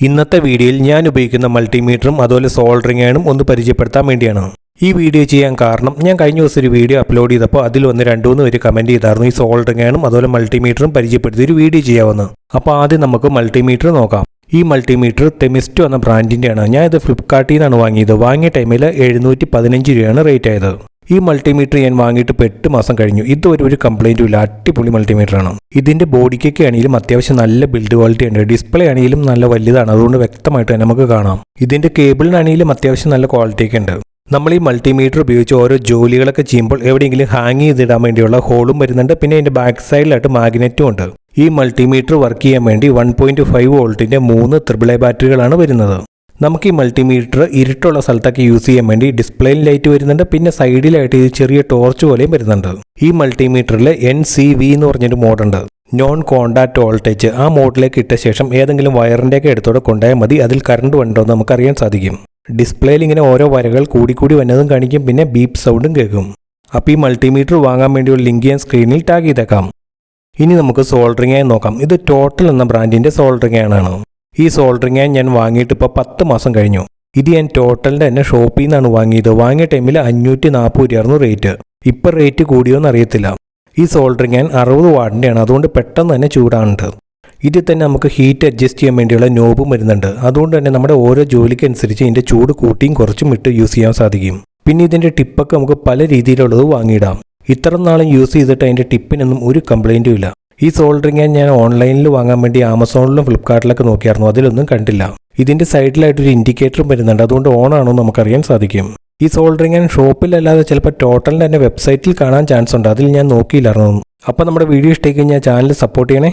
ഇന്നത്തെ വീഡിയോയിൽ ഞാൻ ഉപയോഗിക്കുന്ന മൾട്ടിമീറ്ററും അതുപോലെ സോൾഡറിംഗ് അയണും ഒന്ന് പരിചയപ്പെടുത്താൻ വേണ്ടിയാണ് ഈ വീഡിയോ ചെയ്യാൻ കാരണം ഞാൻ കഴിഞ്ഞ ദിവസം ഒരു വീഡിയോ അപ്ലോഡ് ചെയ്തപ്പോൾ അതിൽ വന്ന് 2-3 പേര് കമന്റ് ചെയ്തായിരുന്നു ഈ സോൾഡറിംഗ് അയണും അതുപോലെ മൾട്ടിമീറ്ററും പരിചയപ്പെടുത്തി ഒരു വീഡിയോ ചെയ്യാമെന്ന്. അപ്പോൾ ആദ്യം നമുക്ക് മൾട്ടിമീറ്റർ നോക്കാം. ഈ മൾട്ടിമീറ്റർ തെമിസ്റ്റോ എന്ന ബ്രാൻഡിൻ്റെയാണ്. ഞാൻ ഇത് ഫ്ലിപ്കാർട്ടിൽ നിന്നാണ് വാങ്ങിയത്. വാങ്ങിയ ടൈമിൽ 715 രൂപയാണ് റേറ്റ് ആയത്. ഈ മൾട്ടിമീറ്റർ ഞാൻ വാങ്ങിയിട്ട് ഇപ്പോൾ 8 മാസം കഴിഞ്ഞു. ഇതുവരെ ഒരു കംപ്ലൈൻറ്റും ഇല്ല. അടിപൊളി മൾട്ടിമീറ്ററാണ്. ഇതിൻ്റെ ബോഡിക്കൊക്കെ ആണെങ്കിലും അത്യാവശ്യം നല്ല ബിൽഡ് ക്വാളിറ്റി ഉണ്ട്. ഡിസ്പ്ലേ ആണെങ്കിലും നല്ല വലുതാണ്, അതുകൊണ്ട് വ്യക്തമായിട്ട് തന്നെ നമുക്ക് കാണാം. ഇതിൻ്റെ കേബിളിനാണെങ്കിലും അത്യാവശ്യം നല്ല ക്വാളിറ്റിയൊക്കെ ഉണ്ട്. നമ്മൾ ഈ മൾട്ടിമീറ്റർ ഉപയോഗിച്ച് ഓരോ ജോലികളൊക്കെ ചെയ്യുമ്പോൾ എവിടെയെങ്കിലും ഹാങ് ചെയ്തിടാൻ വേണ്ടിയുള്ള ഹോളും വരുന്നുണ്ട്. പിന്നെ അതിൻ്റെ ബാക്ക് സൈഡിലായിട്ട് മാഗ്നറ്റും ഉണ്ട്. ഈ മൾട്ടിമീറ്റർ വർക്ക് ചെയ്യാൻ വേണ്ടി 1.5 വോൾട്ടിൻ്റെ 3 AAA ബാറ്ററികളാണ് വരുന്നത്. നമുക്ക് ഈ മൾട്ടിമീറ്റർ ഇരുട്ടുള്ള സ്ഥലത്തൊക്കെ യൂസ് ചെയ്യാൻ വേണ്ടി ഡിസ്പ്ലേയിൽ ലൈറ്റ് വരുന്നുണ്ട്. പിന്നെ സൈഡിലായിട്ട് ഇത് ചെറിയ ടോർച്ച് പോലെയും വരുന്നുണ്ട്. ഈ മൾട്ടിമീറ്ററിൽ NCV എന്ന് പറഞ്ഞൊരു മോഡുണ്ട്, നോൺ കോണ്ടാക്ട് വോൾട്ടേജ്. ആ മോഡിലേക്ക് ഇട്ട ശേഷം ഏതെങ്കിലും വയറിൻ്റെയൊക്കെ അടുത്തോടെ കൊണ്ടുപോയാൽ മതി. അതിൽ കറണ്ട് ഉണ്ടോ എന്ന് നമുക്കറിയാൻ സാധിക്കും. ഡിസ്പ്ലേയിൽ ഇങ്ങനെ ഓരോ വരകൾ കൂടി വന്നതും കാണിക്കും. പിന്നെ ബീപ്പ് സൗണ്ടും കേൾക്കും. അപ്പോൾ ഈ മൾട്ടിമീറ്റർ വാങ്ങാൻ വേണ്ടിയുള്ള ലിങ്ക് ഞാൻ സ്ക്രീനിൽ ടാഗ് ചെയ്തേക്കാം. ഇനി നമുക്ക് സോൾഡറിംഗ് അയൺ നോക്കാം. ഇത് ടോട്ടൽ എന്ന ബ്രാൻഡിൻ്റെ സോൾഡറിംഗ് അയണാണ്. ഈ സോൾഡറിംഗ് അയൺ ഞാൻ വാങ്ങിയിട്ട് ഇപ്പോൾ 10 മാസം കഴിഞ്ഞു. ഇത് ഞാൻ ടോട്ടലിൻ്റെ തന്നെ ഷോപ്പിൽ നിന്നാണ് വാങ്ങിയത്. വാങ്ങിയ ടൈമിൽ 540 രൂപയായിരുന്നു റേറ്റ്. ഇപ്പോൾ റേറ്റ് കൂടിയോന്ന് അറിയത്തില്ല. ഈ സോൾഡറിംഗ് അയൺ 60 വാട്ടിൻ്റെയാണ്, അതുകൊണ്ട് പെട്ടെന്ന് തന്നെ ചൂടാണ്. ഇതിൽ തന്നെ നമുക്ക് ഹീറ്റ് അഡ്ജസ്റ്റ് ചെയ്യാൻ വേണ്ടിയുള്ള നോബും വരുന്നുണ്ട്. അതുകൊണ്ട് തന്നെ നമ്മുടെ ഓരോ ജോലിക്കനുസരിച്ച് ഇതിൻ്റെ ചൂട് കൂട്ടിയും കുറച്ചും ഇട്ട് യൂസ് ചെയ്യാൻ സാധിക്കും. പിന്നെ ഇതിൻ്റെ ടിപ്പൊക്കെ നമുക്ക് പല രീതിയിലുള്ളത് വാങ്ങിയിടാം. ഇത്ര നാളും യൂസ് ചെയ്തിട്ട് അതിൻ്റെ ടിപ്പിനൊന്നും ഒരു കംപ്ലൈൻറ്റും ഇല്ല. ഈ സോൾഡറിംഗ് അയൺ ഞാൻ ഓൺലൈനിൽ വാങ്ങാൻ വേണ്ടി ആമസോണിലും ഫ്ലിപ്കാർട്ടിലൊക്കെ നോക്കിയായിരുന്നു. അതിലൊന്നും കണ്ടില്ല. ഇതിൻ്റെ സൈഡിലായിട്ടൊരു ഇൻഡിക്കേറ്ററും വരുന്നുണ്ട്, അതുകൊണ്ട് ഓൺ ആണോ നമുക്കറിയാൻ സാധിക്കും. ഈ സോൾഡറിംഗ് അയൺ ഷോപ്പിലല്ലാതെ ചിലപ്പോൾ ടോട്ടലിൻ്റെ തന്നെ വെബ്സൈറ്റിൽ കാണാൻ ചാൻസ് ഉണ്ട്. അതിൽ ഞാൻ നോക്കിയില്ലായിരുന്നു. അപ്പോൾ നമ്മുടെ വീഡിയോ ഇഷ്ടമായി കഴിഞ്ഞാൽ ചാനൽ സപ്പോർട്ട് ചെയ്യണേ.